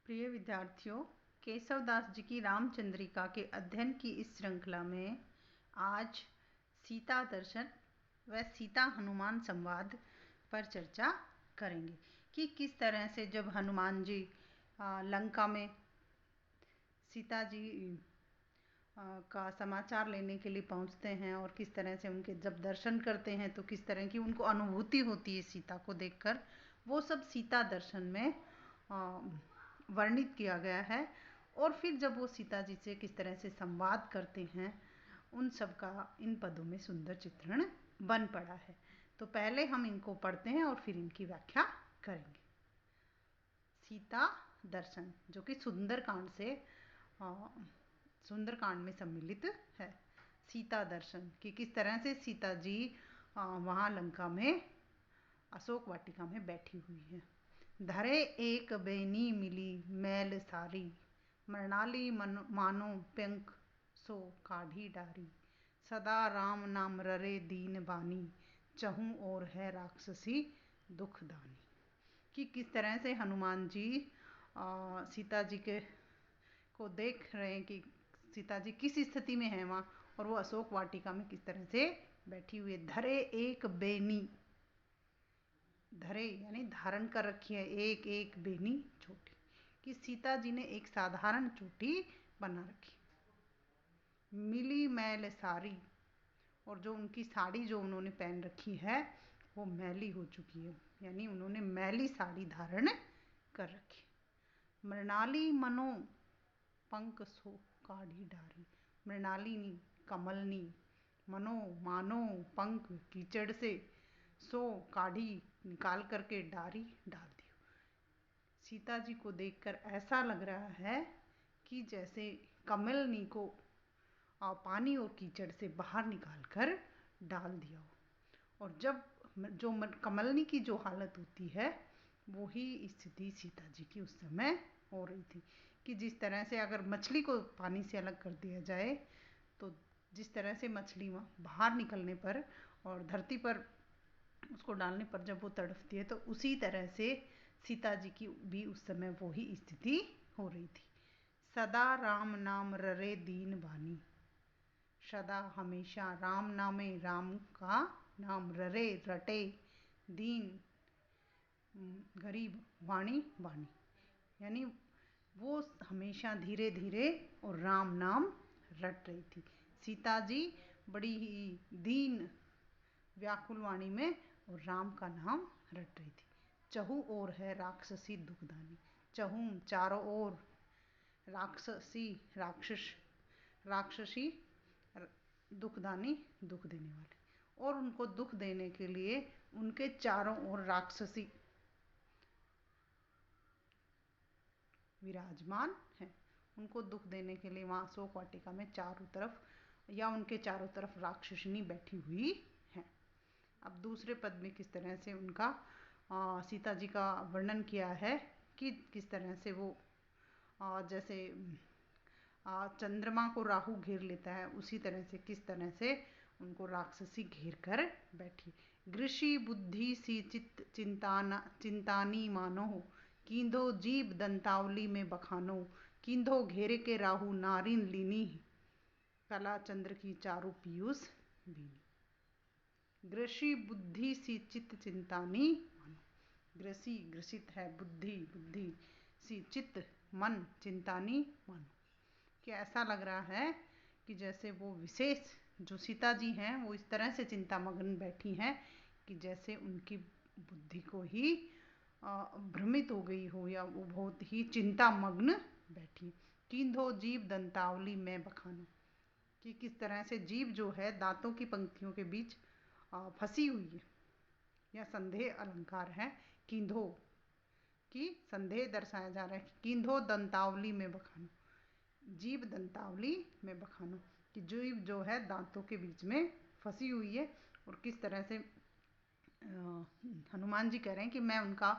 प्रिय विद्यार्थियों, केशवदास जी की रामचंद्रिका के अध्ययन की इस श्रृंखला में आज सीता दर्शन व सीता हनुमान संवाद पर चर्चा करेंगे कि किस तरह से जब हनुमान जी लंका में सीता जी का समाचार लेने के लिए पहुंचते हैं और किस तरह से उनके जब दर्शन करते हैं तो किस तरह की उनको अनुभूति होती है सीता को देखकर, वो सब सीता दर्शन में वर्णित किया गया है। और फिर जब वो सीता जी से किस तरह से संवाद करते हैं, उन सब का इन पदों में सुंदर चित्रण बन पड़ा है। तो पहले हम इनको पढ़ते हैं और फिर इनकी व्याख्या करेंगे। सीता दर्शन, जो कि सुंदरकांड में सम्मिलित है। सीता दर्शन कि किस तरह से सीता जी वहाँ लंका में अशोक वाटिका में बैठी हुई है। धरे एक बेनी मिली मैल सारी, मृणाली मानो पंख सो काढ़ी डारी, सदा राम नाम ररे दीन बानी, चहूँ और है राक्षसी दुखदानी। कि किस तरह से हनुमान जी सीता जी को देख रहे हैं कि सीता जी किस स्थिति में है वहाँ, और वो अशोक वाटिका में किस तरह से बैठी हुई है। धरे एक बेनी, धरे यानी धारण कर रखी है एक एक बेनी चोटी, कि सीता जी ने एक साधारण चोटी बना रखी। मिली मैल सारी, और जो उनकी साड़ी जो उन्होंने पहन रखी है वो मैली हो चुकी है, यानी उन्होंने मैली साड़ी धारण कर रखी। मृणाली मनो पंख सो काढ़ी डारी, मृणालिनी कमलनी, मानो पंख कीचड़ से, सो काढ़ी निकाल करके डारी डाल दी। सीता जी को देखकर ऐसा लग रहा है कि जैसे कमलनी को पानी और कीचड़ से बाहर निकाल कर डाल दिया हो। और जब जो कमलनी की जो हालत होती है, वही स्थिति सीता जी की उस समय हो रही थी। कि जिस तरह से अगर मछली को पानी से अलग कर दिया जाए, तो जिस तरह से मछली बाहर निकलने पर और धरती पर उसको डालने पर जब वो तड़पती है, तो उसी तरह से सीता जी की भी उस समय वही स्थिति हो रही थी। सदा राम नाम ररे दीन बानी, सदा हमेशा राम नामे, राम का नाम, ररे रटे, दीन गरीब, वाणी वाणी, यानी वो हमेशा धीरे धीरे और राम नाम रट रही थी। सीता जी बड़ी ही दीन व्याकुल वाणी में और राम का नाम रट रही थी। चहु ओर है राक्षसी दुखदानी, चहु चारों ओर, राक्षसी राक्षसी दुखदानी दुख देने वाले, और उनको दुख देने के लिए उनके चारों ओर राक्षसी विराजमान है। उनको दुख देने के लिए वहाँ अशोक वाटिका में चारों तरफ या उनके चारों तरफ राक्षसिनी बैठी हुई है। अब दूसरे पद में किस तरह से उनका सीता जी का वर्णन किया है कि किस तरह से वो जैसे चंद्रमा को राहु घेर लेता है, उसी तरह से किस तरह से उनको राक्षसी घेर कर बैठी। गृषि बुद्धि सी चित्त चिंतानी मानो, कींधो जीव दंतावली में बखानो, कींधो घेरे के राहु नारिन लीनी, कला चंद्र की चारु पीयूष बीनी। ग्रसी बुद्धि सी चित्त चिंतानी मानो, ग्रसी ग्रसित है, बुद्धि बुद्धि सी चित्त मन, चिंतानी मानो, कि ऐसा लग रहा है कि जैसे वो विशेष जो सीता जी हैं वो इस तरह से चिंतामग्न बैठी हैं कि जैसे उनकी बुद्धि को ही भ्रमित हो गई हो, या वो बहुत ही चिंतामग्न बैठी। कींधो जीव दंतावली में बखानो, कि किस तरह से जीव जो है दांतों की पंक्तियों के बीच फंसी हुई है, या संदेह अलंकार है। कींधो की संदेह दर्शाया जा रहा है। कींधो दंतावली में बखानो, जीव दंतावली में बखानो, कि जीव जो है दांतों के बीच में फंसी हुई है। और किस तरह से हनुमान जी कह रहे हैं कि मैं उनका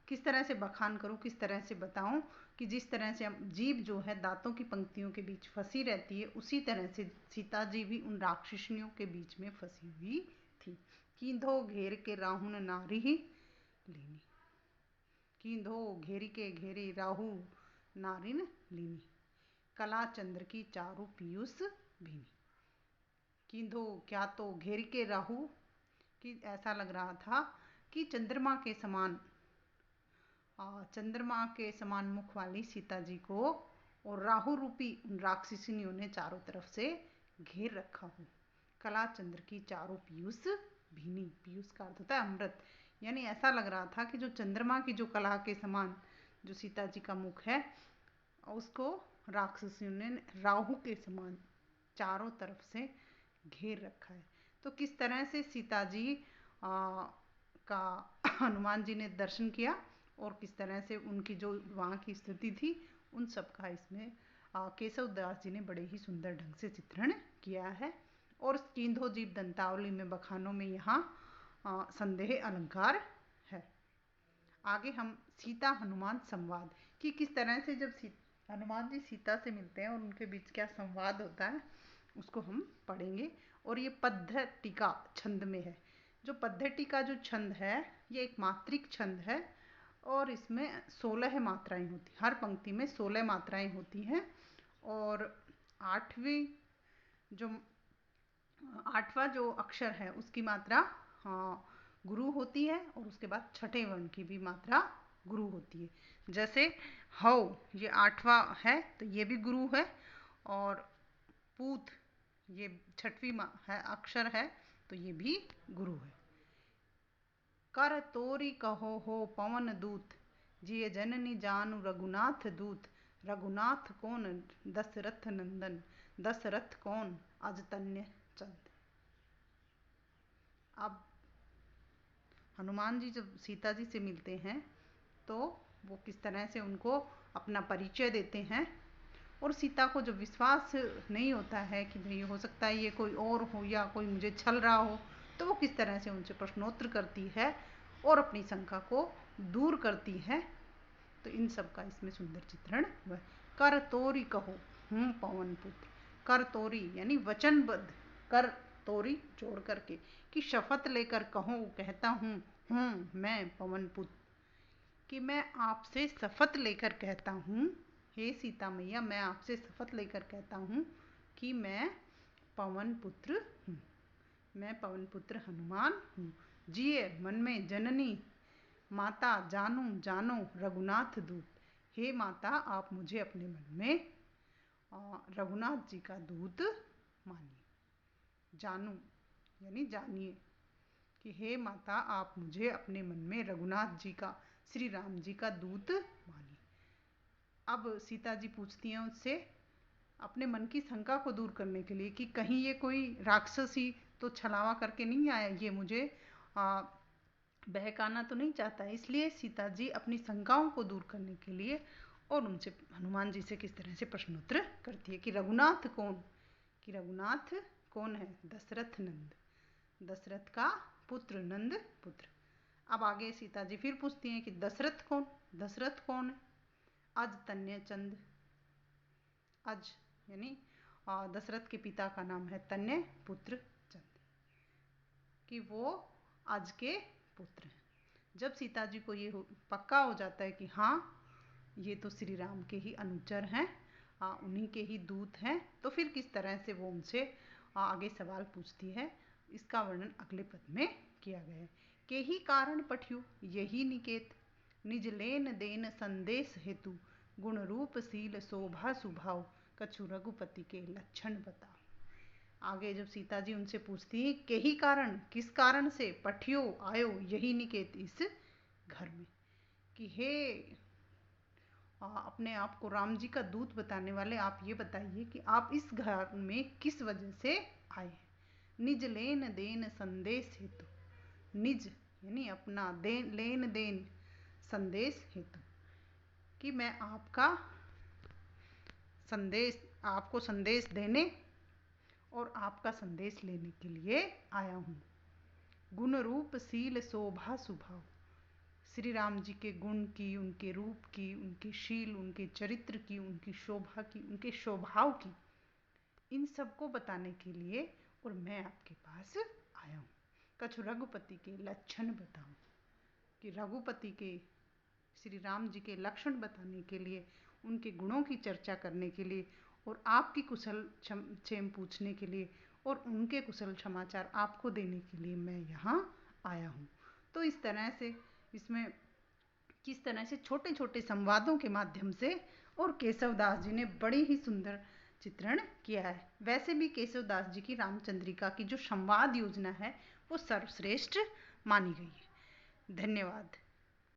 किस तरह से बखान करूं, किस तरह से बताऊं, कि जिस तरह से जीव जो है दांतों की पंक्तियों के बीच फंसी रहती है, उसी तरह से सीता जी भी उन राक्षसियों के बीच में फंसी हुई थी। कींधो घेर के राहुन नारी ही लीनी, कींधो घेरी के घेरी राहु नारिन लीनी, कला चंद्र की चारु पीयूष भीनी। कींधो क्या तो घेर के राहु, कि ऐसा लग रहा था कि चंद्रमा के समान मुख वाली सीता जी को और राहु रूपी उन राक्षसिनियों ने चारों तरफ से घेर रखा हो। कला चंद्र की चारों पीयूष भीनी, पीयूष का अर्थ होता है अमृत, यानी ऐसा लग रहा था कि जो चंद्रमा की जो कला के समान जो सीता जी का मुख है उसको राक्षसियों ने राहु के समान चारों तरफ से घेर रखा है। तो किस तरह से सीता जी का हनुमान जी ने दर्शन किया और किस तरह से उनकी जो वहाँ की स्थिति थी उन सब का इसमें केशव दास जी ने बड़े ही सुंदर ढंग से चित्रण किया है। और कींधो जीव दंतावली में बखानों में यहाँ संदेह अलंकार है। आगे हम सीता हनुमान संवाद कि किस तरह से जब हनुमान जी सीता से मिलते हैं और उनके बीच क्या संवाद होता है उसको हम पढ़ेंगे। और ये पद्धटिका छंद में है। जो पद्धटिका जो छंद है ये एक मात्रिक छंद है और इसमें 16 मात्राएं होती, हर पंक्ति में 16 मात्राएं होती हैं। और आठवां जो अक्षर है उसकी मात्रा गुरु होती है और उसके बाद छठे वर्ण की भी मात्रा गुरु होती है। जैसे हौ ये 8वां है तो ये भी गुरु है, और पूत ये 6वीं है अक्षर है तो ये भी गुरु है। कर तोरी कहो हो पवन दूत, जिय जननी जानु रघुनाथ दूत। रघुनाथ कौन दशरथ नंदन, दशरथ कौन अज तन्य चंद। अब हनुमान जी जब सीता जी से मिलते हैं तो वो किस तरह से उनको अपना परिचय देते हैं, और सीता को जब विश्वास नहीं होता है कि भाई हो सकता है ये कोई और हो या कोई मुझे छल रहा हो, तो वो किस तरह से उनसे प्रश्नोत्तर करती है और अपनी शंका को दूर करती है। तो इन सब का इसमें सुंदर चित्रण हुआ। कर तोरी कहो हूँ पवन पुत्र, कर तोरी यानी वचनबद्ध, कर तोरी जोड़ करके कि शपथ लेकर कहूँ कहता हूँ मैं पवन पुत्र, कि मैं आपसे शपथ लेकर कहता हूँ हे सीता मैया, मैं आपसे शपथ लेकर कहता हूँ कि मैं पवन पुत्र हूँ, मैं पवन पुत्र हनुमान हूँ। जिए मन में जननी माता जानो जानो रघुनाथ दूत, हे माता आप मुझे अपने मन में रघुनाथ जी का दूत मानिए। जानू यानी जानिए कि हे माता आप मुझे अपने मन में रघुनाथ जी का, श्री राम जी का दूत मानिए। अब सीता जी पूछती हैं उससे अपने मन की शंका को दूर करने के लिए कि कहीं ये कोई राक्षसी तो छलावा करके नहीं आया, ये मुझे बहकाना तो नहीं चाहता। इसलिए सीता जी अपनी शंकाओं को दूर करने के लिए और उनसे हनुमान जी से किस तरह से प्रश्नोत्तर करती है कि रघुनाथ कौन, कि रघुनाथ कौन है, दशरथ नंद, दशरथ का पुत्र, नंद पुत्र। अब आगे सीता जी फिर पूछती हैं कि दशरथ कौन, दशरथ कौन है। अज तन्य चंद, अज यानी दशरथ के पिता का नाम है तन्य पुत्र चंद, कि वो अज के पुत्र हैं। जब सीता जी को ये पक्का हो जाता है कि हाँ ये तो श्री राम के ही अनुचर हैं, उन्हीं के ही दूत हैं, तो फिर किस तरह से वो उनसे आगे सवाल पूछती है, इसका वर्णन अगले पद में किया गया है। के ही कारण पठियो यही निकेत, निज लेन देन संदेश हेतु। गुण रूप शील शोभा सुभाव, कछु रघुपति के लक्षण बताओ। आगे जब सीता जी उनसे पूछती है के ही कारण, किस कारण से, पठियो आयो यही निकेत इस घर में, कि हे अपने आप को राम जी का दूत बताने वाले आप ये बताइए कि आप इस घर में किस वजह से आए हैं। निज लेन देन संदेश हेतु, निज यानी अपना, देन लेन देन, संदेश हेतु, कि मैं आपका संदेश, आपको संदेश देने और आपका संदेश लेने के लिए आया हूँ। गुण रूप शील शोभा सुभाव, श्री राम जी के गुण की, उनके रूप की, उनके शील, उनके चरित्र की, उनकी शोभा की, उनके स्वभाव की, इन सबको बताने के लिए और मैं आपके पास आया हूँ। कछु रघुपति के लक्षण बताऊँ, कि रघुपति के, श्री राम जी के लक्षण बताने के लिए, उनके गुणों की चर्चा करने के लिए और आपकी कुशल क्षेम पूछने के लिए और उनके कुशल समाचार आपको देने के लिए मैं यहाँ आया हूँ। तो इस तरह से इसमें किस तरह से छोटे छोटे संवादों के माध्यम से और केशवदास जी ने बड़ी ही सुंदर चित्रण किया है। वैसे भी केशवदास जी की रामचंद्रिका की जो संवाद योजना है वो सर्वश्रेष्ठ मानी गई है। धन्यवाद।